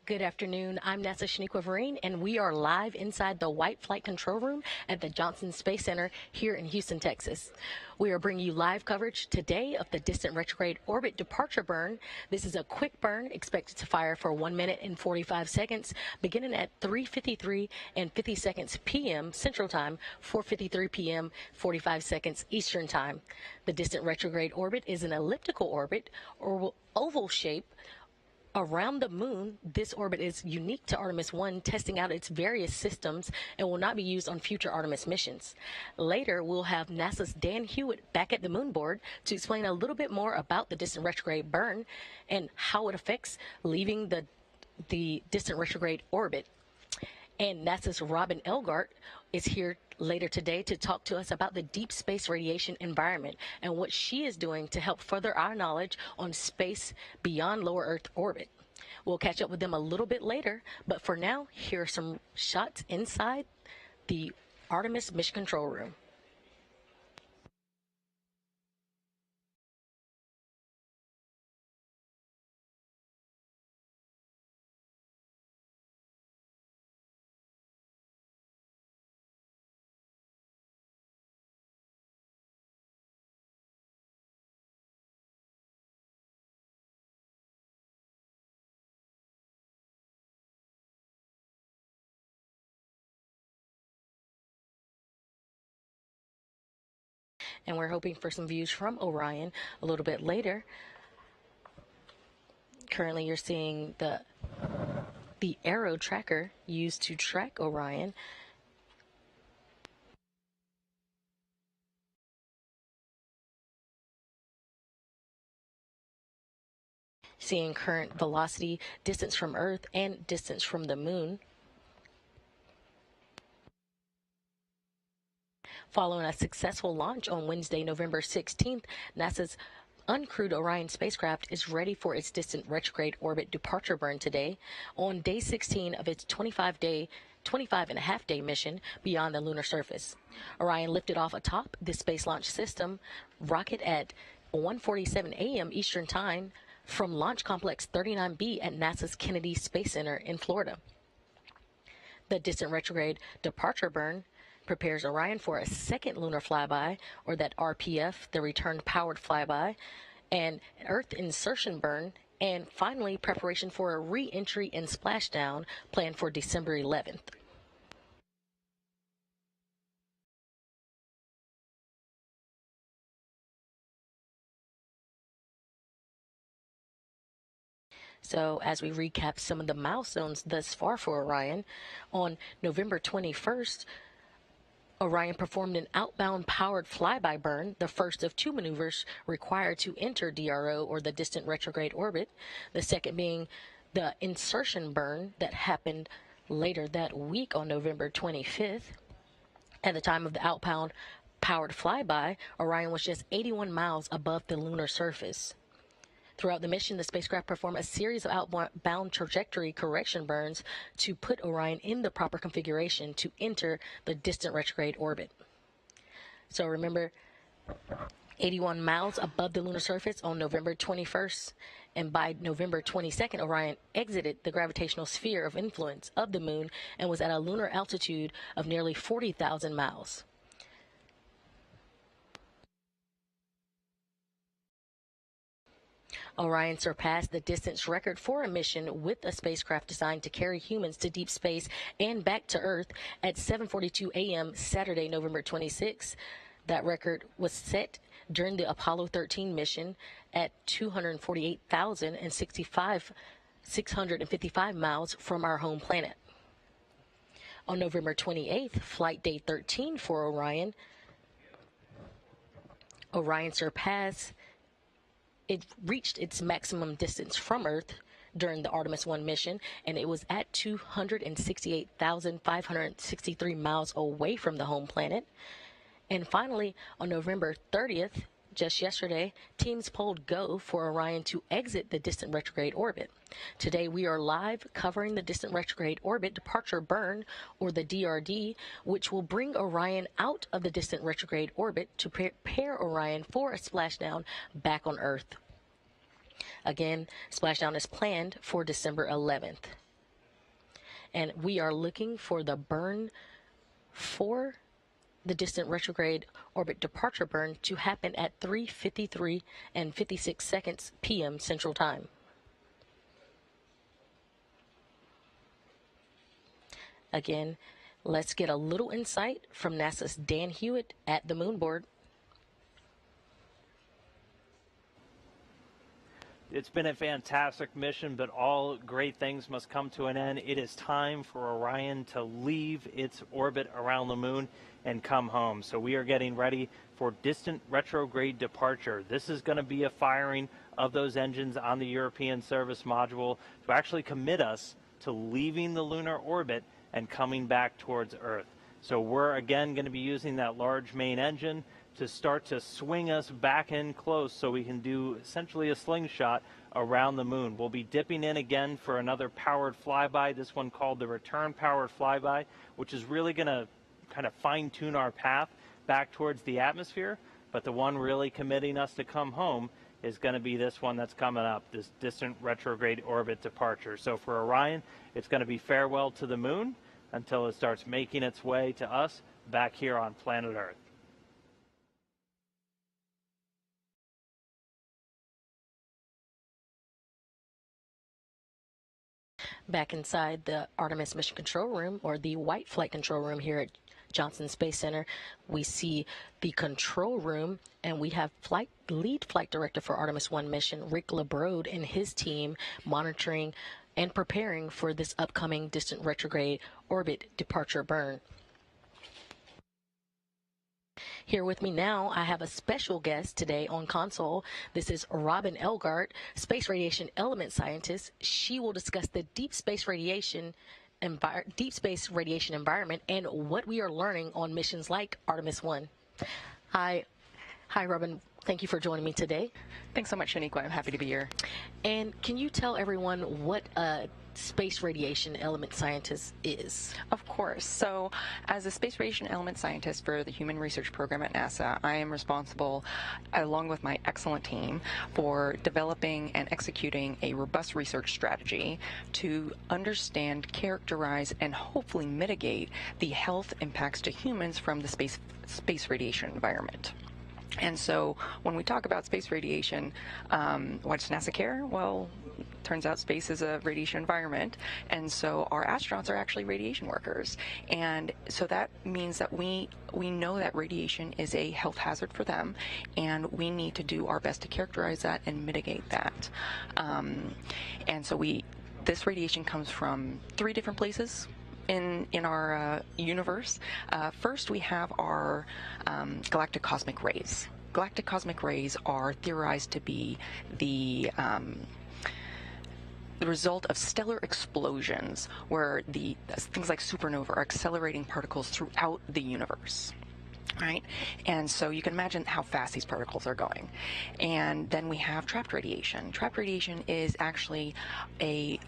Good afternoon. I'm NASA Shaniqua Vereen, and we are live inside the White Flight Control Room at the Johnson Space Center here in Houston, Texas. We are bringing you live coverage today of the distant retrograde orbit departure burn. This is a quick burn expected to fire for 1 minute and 45 seconds, beginning at 3:53 and 50 seconds p.m. Central Time, 4:53 p.m. 45 seconds Eastern Time. The distant retrograde orbit is an elliptical orbit or oval shape around the moon. This orbit is unique to Artemis 1, testing out its various systems, and will not be used on future Artemis missions. Later, we'll have NASA's Dan Hewitt back at the moon board to explain a little bit more about the distant retrograde burn and how it affects leaving the distant retrograde orbit. And NASA's Robin Elgart is here later today to talk to us about the deep space radiation environment and what she is doing to help further our knowledge on space beyond lower Earth orbit. We'll catch up with them a little bit later, but for now, here are some shots inside the Artemis Mission Control Room. And we're hoping for some views from Orion a little bit later. Currently, you're seeing the arrow tracker used to track Orion. Seeing current velocity, distance from Earth, and distance from the moon. Following a successful launch on Wednesday, November 16th, NASA's uncrewed Orion spacecraft is ready for its distant retrograde orbit departure burn today on day 16 of its 25 and a half day mission beyond the lunar surface. Orion lifted off atop the Space Launch System rocket at 1:47 a.m. Eastern Time from Launch Complex 39B at NASA's Kennedy Space Center in Florida. The distant retrograde departure burn prepares Orion for a second lunar flyby, or that RPF, the return powered flyby, and Earth insertion burn, and finally preparation for a re-entry and splashdown planned for December 11th. So as we recap some of the milestones thus far for Orion, on November 21st, Orion performed an outbound powered flyby burn, the first of two maneuvers required to enter DRO, or the distant retrograde orbit, the second being the insertion burn that happened later that week on November 25th. At the time of the outbound powered flyby, Orion was just 81 miles above the lunar surface. Throughout the mission, the spacecraft performed a series of outbound trajectory correction burns to put Orion in the proper configuration to enter the distant retrograde orbit. So remember, 81 miles above the lunar surface on November 21st, and by November 22nd, Orion exited the gravitational sphere of influence of the moon and was at a lunar altitude of nearly 40,000 miles. Orion surpassed the distance record for a mission with a spacecraft designed to carry humans to deep space and back to Earth at 7:42 a.m. Saturday, November 26. That record was set during the Apollo 13 mission at 655 miles from our home planet. On November 28th, flight day 13 for Orion, it reached its maximum distance from Earth during the Artemis 1 mission, and it was at 268,563 miles away from the home planet. And finally, on November 30th, just yesterday, teams polled go for Orion to exit the distant retrograde orbit. Today, we are live covering the distant retrograde orbit departure burn, or the DRD, which will bring Orion out of the distant retrograde orbit to prepare Orion for a splashdown back on Earth. Again, splashdown is planned for December 11th. and we are looking for the burn for the distant retrograde orbit departure burn to happen at 3:53 and 56 seconds p.m. Central Time. Again, let's get a little insight from NASA's Dan Hewitt at the moon board. It's been a fantastic mission, but all great things must come to an end. It is time for Orion to leave its orbit around the moon and come home. So we are getting ready for distant retrograde departure. This is going to be a firing of those engines on the European service module to actually commit us to leaving the lunar orbit and coming back towards Earth. So we're again going to be using that large main engine to start to swing us back in close so we can do essentially a slingshot around the moon. We'll be dipping in again for another powered flyby, this one called the return powered flyby, which is really going to kind of fine-tune our path back towards the atmosphere. But the one really committing us to come home is going to be this one that's coming up, this distant retrograde orbit departure. So for Orion, it's going to be farewell to the moon until it starts making its way to us back here on planet Earth. Back inside the Artemis Mission Control Room, or the White Flight Control Room here at Johnson Space Center, we see the control room, and we have lead flight director for Artemis 1 mission, Rick LeBrode, and his team monitoring and preparing for this upcoming distant retrograde orbit departure burn. Here with me now, I have a special guest today on console. This is Robin Elgart, space radiation element scientist. She will discuss the deep space radiation environment and what we are learning on missions like Artemis 1. Hi, Robin. Thank you for joining me today. Thanks so much, Shaniqua. I'm happy to be here. And can you tell everyone what a space radiation element scientist is? Of course. So as a space radiation element scientist for the Human Research Program at NASA, I am responsible, along with my excellent team, for developing and executing a robust research strategy to understand, characterize, and hopefully mitigate the health impacts to humans from the space radiation environment. And so when we talk about space radiation, why does NASA care? Well, turns out space is a radiation environment, and so our astronauts are actually radiation workers. And so that means that we know that radiation is a health hazard for them, and we need to do our best to characterize that and mitigate that. And so this radiation comes from 3 different places in our universe. First, we have our galactic cosmic rays. Galactic cosmic rays are theorized to be the result of stellar explosions, where things like supernova are accelerating particles throughout the universe. Right? And so you can imagine how fast these particles are going. And then we have trapped radiation. Trapped radiation is actually a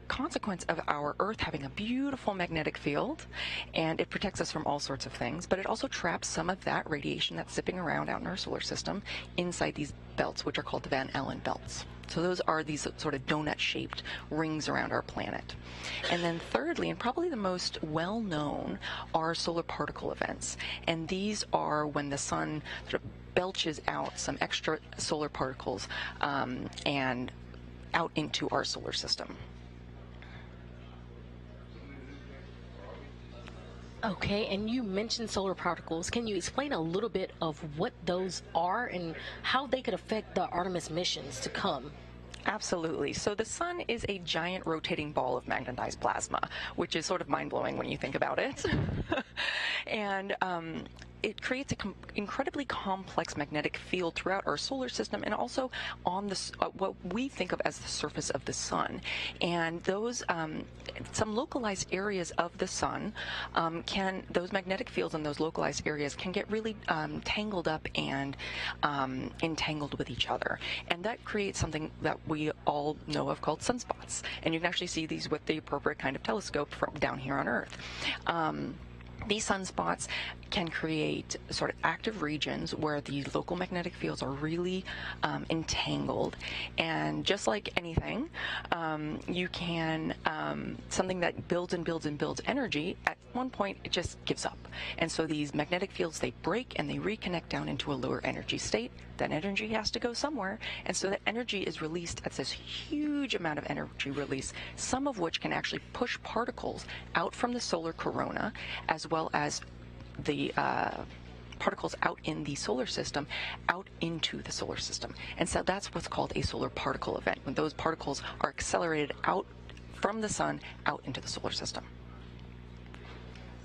consequence of our Earth having a beautiful magnetic field, and it protects us from all sorts of things, but it also traps some of that radiation that's zipping around out in our solar system inside these belts, which are called the Van Allen belts. So those are these sort of donut-shaped rings around our planet. And then thirdly, and probably the most well-known, are solar particle events. And these are when the sun sort of belches out some extra solar particles and out into our solar system. Okay, and you mentioned solar particles. Can you explain a little bit of what those are and how they could affect the Artemis missions to come? Absolutely. So the sun is a giant rotating ball of magnetized plasma, which is sort of mind-blowing when you think about it. And it creates an incredibly complex magnetic field throughout our solar system, and also on what we think of as the surface of the sun. And those some localized areas of the sun those magnetic fields in those localized areas can get really tangled up and entangled with each other, and that creates something that we all know of called sunspots. And you can actually see these with the appropriate kind of telescope from down here on Earth. These sunspots can create sort of active regions where the local magnetic fields are really entangled. And just like anything, you can, something that builds and builds and builds energy, at one point it just gives up. And so these magnetic fields, they break and they reconnect down into a lower energy state. That energy has to go somewhere. And so that energy is released at this huge amount of energy release, some of which can actually push particles out from the solar corona, as well as the particles out in the solar system, out into the solar system. And so that's what's called a solar particle event, when those particles are accelerated out from the sun, out into the solar system.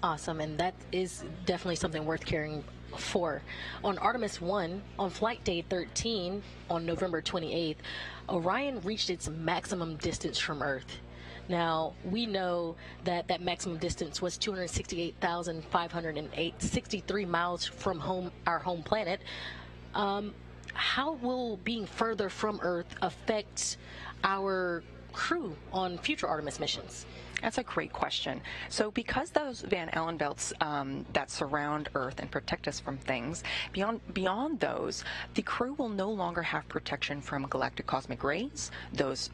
Awesome, and that is definitely something worth caring for. On Artemis 1, on flight day 13, on November 28th, Orion reached its maximum distance from Earth. Now, we know that that maximum distance was 268,563 miles from our home planet. How will being further from Earth affect our crew on future Artemis missions? That's a great question. So because those Van Allen belts that surround Earth and protect us from things, beyond those, the crew will no longer have protection from galactic cosmic rays, those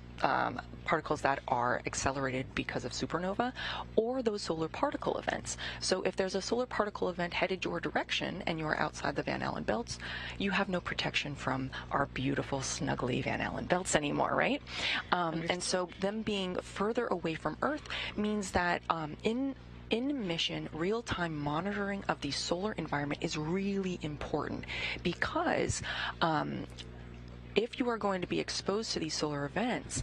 particles that are accelerated because of supernova, or those solar particle events. So if there's a solar particle event headed your direction and you're outside the Van Allen belts, you have no protection from our beautiful, snuggly Van Allen belts anymore, right? And so them being further away from Earth means that in mission, real-time monitoring of the solar environment is really important, because if you are going to be exposed to these solar events,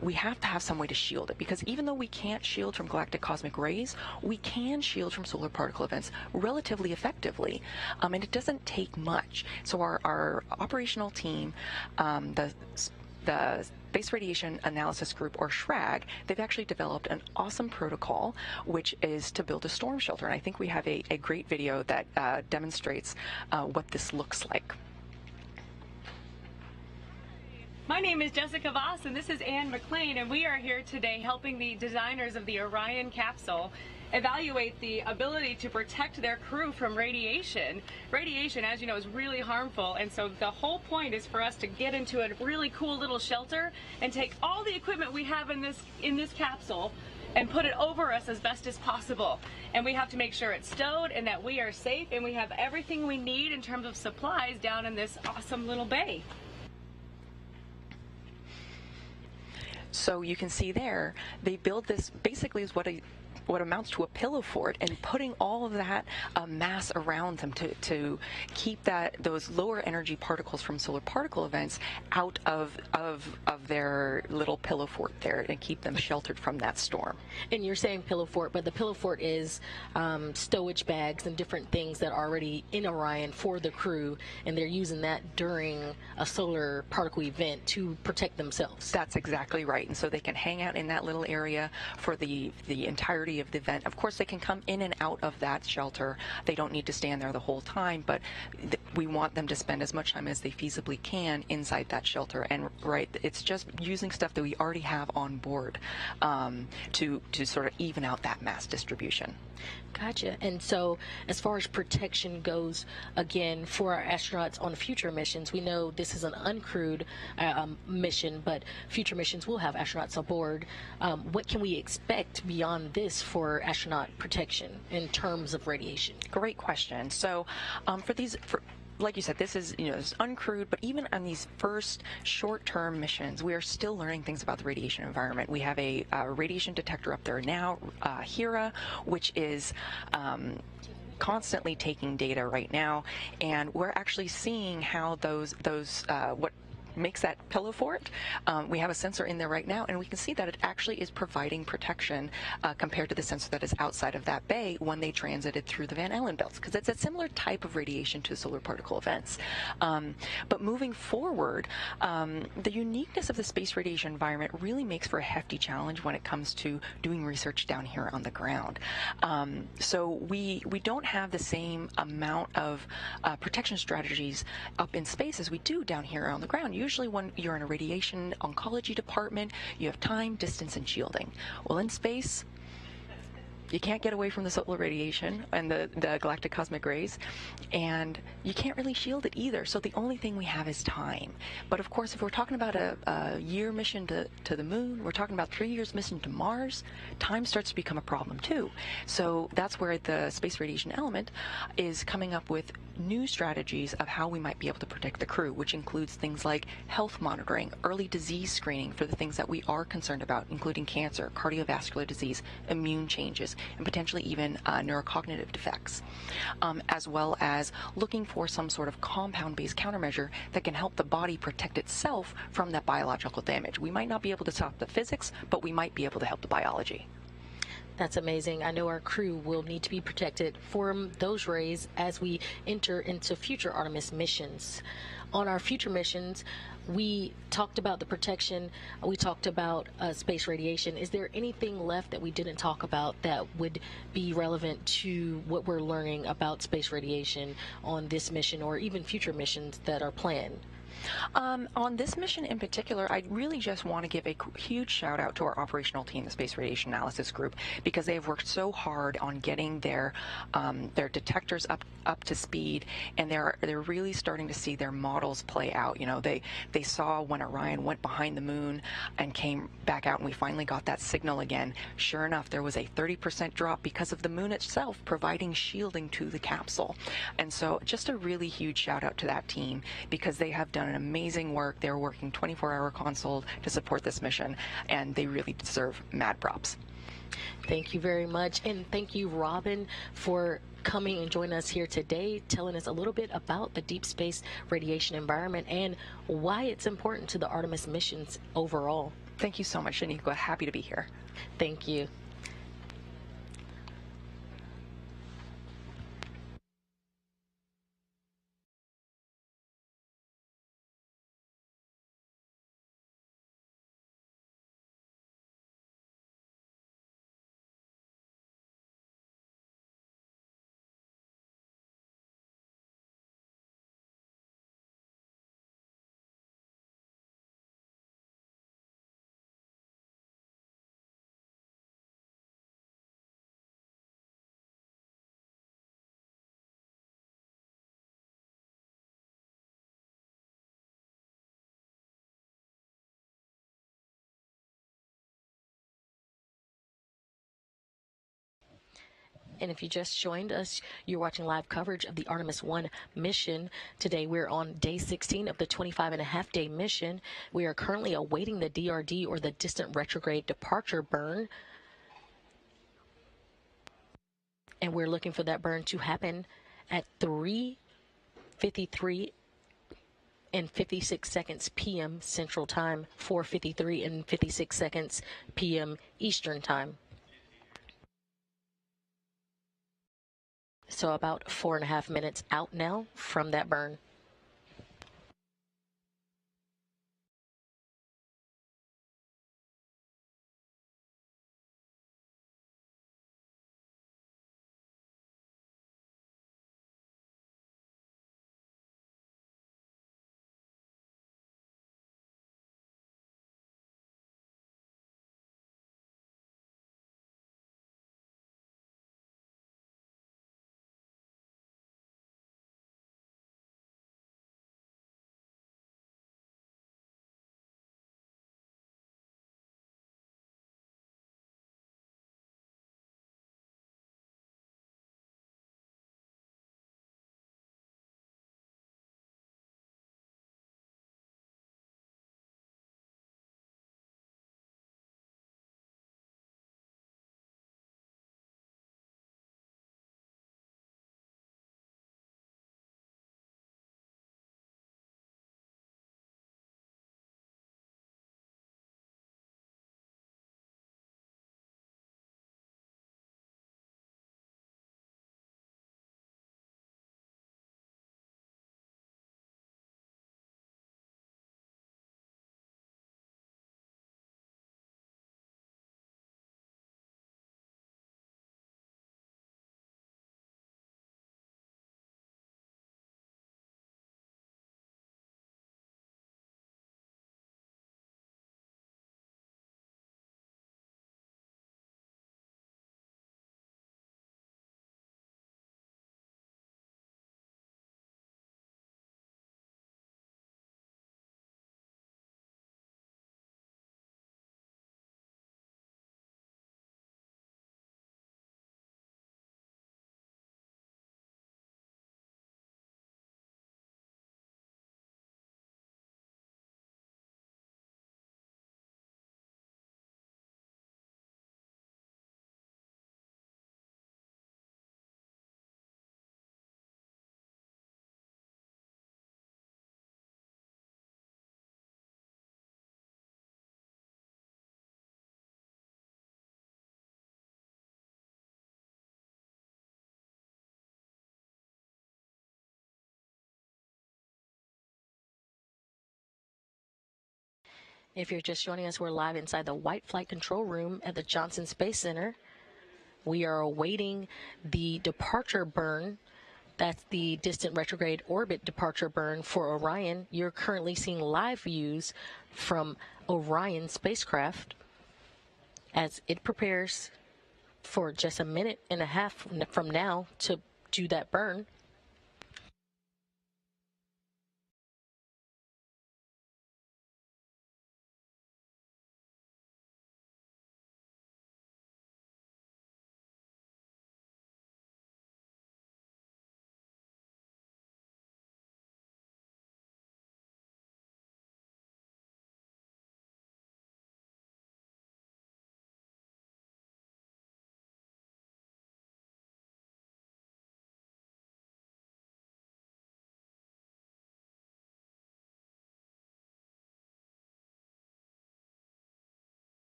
we have to have some way to shield it, because even though we can't shield from galactic cosmic rays, we can shield from solar particle events relatively effectively, and it doesn't take much. So our operational team, the Space Radiation Analysis Group, or SRAG, they've actually developed an awesome protocol, which is to build a storm shelter. And I think we have a great video that demonstrates what this looks like. My name is Jessica Voss, and this is Ann McLean, and we are here today helping the designers of the Orion capsule evaluate the ability to protect their crew from radiation. Radiation, as you know, is really harmful, and so the whole point is for us to get into a really cool little shelter and take all the equipment we have in this capsule and put it over us as best as possible. And we have to make sure it's stowed and that we are safe and we have everything we need in terms of supplies down in this awesome little bay. So you can see there, they build this, basically is what amounts to a pillow fort, and putting all of that mass around them to keep those lower energy particles from solar particle events out of their little pillow fort there, and keep them sheltered from that storm. And you're saying pillow fort, but the pillow fort is stowage bags and different things that are already in Orion for the crew, and they're using that during a solar particle event to protect themselves. That's exactly right. And so they can hang out in that little area for the entirety of the event. Of course, they can come in and out of that shelter. They don't need to stand there the whole time, but we want them to spend as much time as they feasibly can inside that shelter. And it's just using stuff that we already have on board to sort of even out that mass distribution. Gotcha. And so as far as protection goes, again, for our astronauts on future missions, we know this is an uncrewed mission, but future missions will have astronauts aboard. What can we expect beyond this for astronaut protection in terms of radiation? Great question. So like you said, this is, it's uncrewed, but even on these first short-term missions, we are still learning things about the radiation environment. We have a radiation detector up there now, HERA, which is constantly taking data right now, and we're actually seeing how what makes that pillow fort. We have a sensor in there right now, and we can see that it actually is providing protection compared to the sensor that is outside of that bay when they transited through the Van Allen belts, because it's a similar type of radiation to solar particle events. But moving forward, the uniqueness of the space radiation environment really makes for a hefty challenge when it comes to doing research down here on the ground. So we don't have the same amount of protection strategies up in space as we do down here on the ground. Usually when you're in a radiation oncology department, you have time, distance, and shielding. Well, in space, You can't get away from the solar radiation and the galactic cosmic rays, and you can't really shield it either. So the only thing we have is time. But of course, if we're talking about a year mission to the moon, we're talking about 3 years mission to Mars, time starts to become a problem too. So that's where the space radiation element is coming up with new strategies of how we might be able to protect the crew, which includes things like health monitoring, early disease screening for the things that we are concerned about, including cancer, cardiovascular disease, immune changes, and potentially even neurocognitive defects, as well as looking for some sort of compound-based countermeasure that can help the body protect itself from that biological damage. We might not be able to stop the physics, but we might be able to help the biology. That's amazing. I know our crew will need to be protected from those rays as we enter into future Artemis missions. On our future missions, we talked about the protection, we talked about space radiation. Is there anything left that we didn't talk about that would be relevant to what we're learning about space radiation on this mission or even future missions that are planned? On this mission in particular, I really just want to give a huge shout out to our operational team, the Space Radiation Analysis Group, because they have worked so hard on getting their detectors up to speed, and they're really starting to see their models play out. You know, they saw when Orion went behind the moon and came back out, and we finally got that signal again. Sure enough, there was a 30% drop because of the moon itself providing shielding to the capsule. And so just a really huge shout out to that team, because they have done an amazing work. They're working 24-hour console to support this mission, and they really deserve mad props. Thank you very much, and thank you, Robin, for coming and joining us here today, telling us a little bit about the deep space radiation environment and why it's important to the Artemis missions overall. Thank you so much, Shaniqua. Happy to be here. Thank you. And if you just joined us, you're watching live coverage of the Artemis 1 mission. Today we're on day 16 of the 25-and-a-half-day mission. We are currently awaiting the DRD, or the distant retrograde departure burn. And we're looking for that burn to happen at 3:53 and 56 seconds p.m. Central Time, 4:53 and 56 seconds p.m. Eastern Time. So about 4.5 minutes out now from that burn. If you're just joining us, we're live inside the White Flight Control Room at the Johnson Space Center. We are awaiting the departure burn. That's the distant retrograde orbit departure burn for Orion. You're currently seeing live views from Orion spacecraft as it prepares for just a minute and a half from now to do that burn.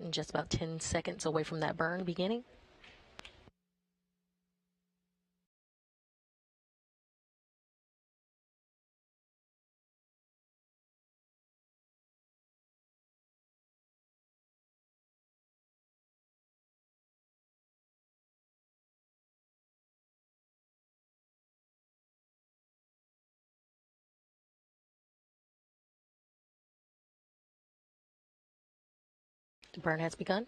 Just about 10 seconds away from that burn beginning. The burn has begun.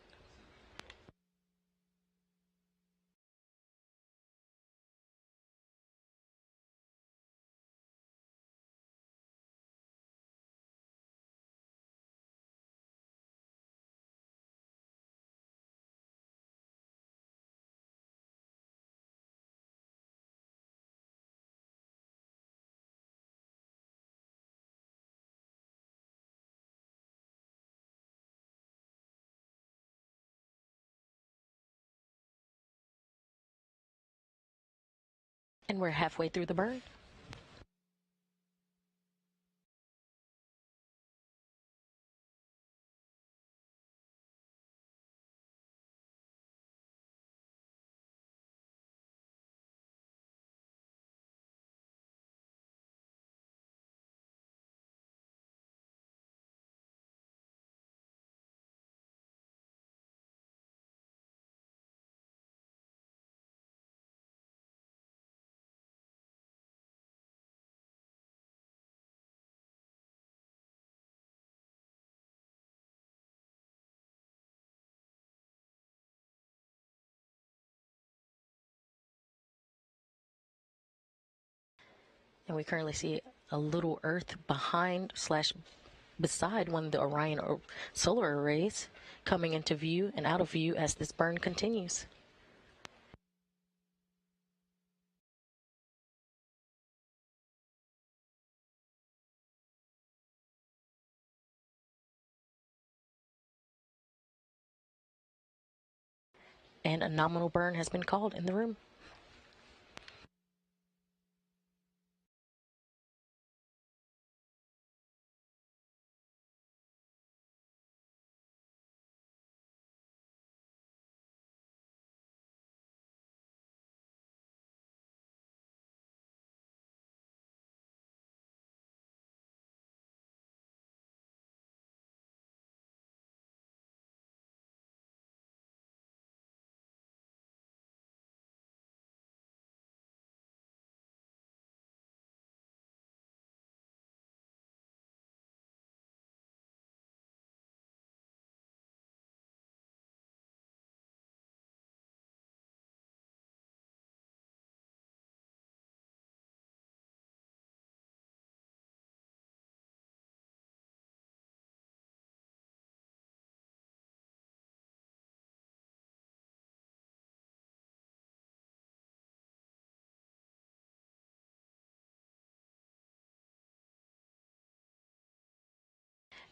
And we're halfway through the burn. And we currently see a little Earth behind / beside one of the Orion solar arrays coming into view and out of view as this burn continues. And a nominal burn has been called in the room.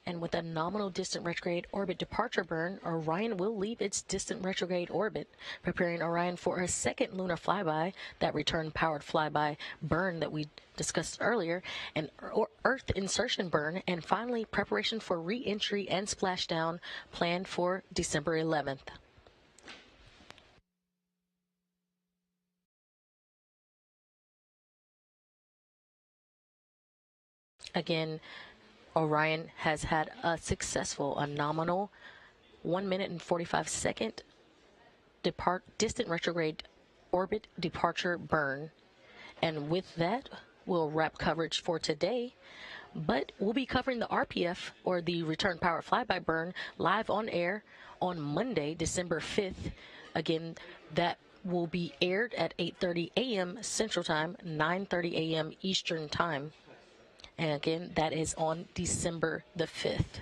And with a nominal distant retrograde orbit departure burn, Orion will leave its distant retrograde orbit, preparing Orion for a second lunar flyby, that return-powered flyby burn that we discussed earlier, an Earth insertion burn, and finally preparation for re-entry and splashdown planned for December 11th. Again, Orion has had a successful, a nominal 1 minute and 45-second distant retrograde orbit departure burn. And with that, we'll wrap coverage for today. But we'll be covering the RPF, or the Return Power Flyby burn, live on air on Monday, December 5th. Again, that will be aired at 8:30 a.m. Central Time, 9:30 a.m. Eastern Time. And again, that is on December the 5th.